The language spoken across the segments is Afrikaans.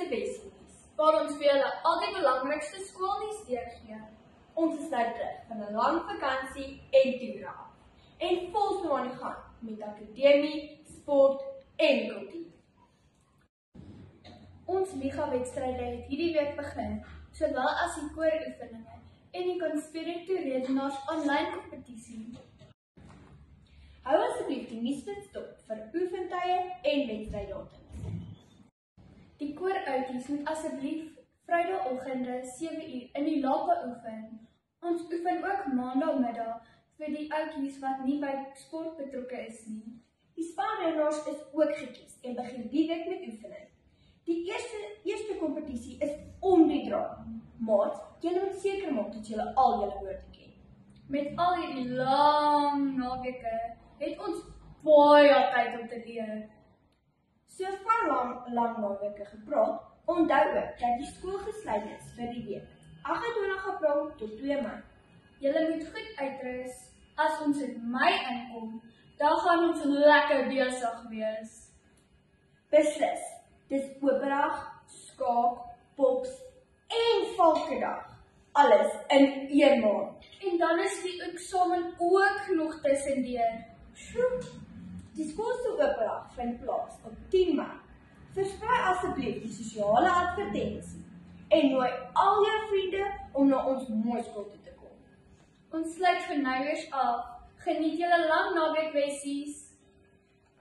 eerste Weselies, waar ons vir julle al die belangrikste skoolnuus deurgee. Ons is nou terug van 'n lang vakansie en toer af. En volsnou aan die gang met akademie, sport en kultuur. Ons liga-wedstryde het hierdie week begin, sowel as die kooroefeninge en die Conspirator Redenaars aanlyn kompetisie. Hou asseblief die nuusflits dop vir oefentye en wedstryddatums. Die kooruitjies moet asseblief Vrydagoggende 7uur in die Lapa oefen. Ons oefen ook maandagmiddag vir die ouetjies wat nie by sport betrokke is nie. Die spanrenners is ook gekies en begin die week met oefening. Die eerste kompetisie is om die draai, maar julle moet seker maak dat julle al julle woorde ken. Met al hierdie lang naweke het ons baie tyd om te leer. So van lang naweke gepraat, onthou ook dat die skool gesluit is vir die week, 28 April tot 2 Mei. Julle moet goed uitrus. As ons in Mei inkom, dan gaan ons lekker besig wees. Beslis, dis oopdag, skaak, pops en valkedag. Alles in 1 maand. En dan is die eksamen ook nog tussendeur. Die skool se oopdag vind plaas op 10 Mei. Versprei asseblief die sosiale advertensie en nooi al jou vriende om na ons mooi skool toe te kom. Ons sluit vir nou eers af. Geniet julle lang naweekwessies.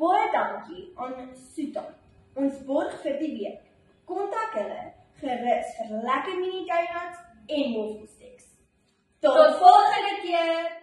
Baie dankie aan Sutan, ons borg vir die week. Kontak hulle gerus vir lekker mini donuts en waffelsteks. Tot volgende keer!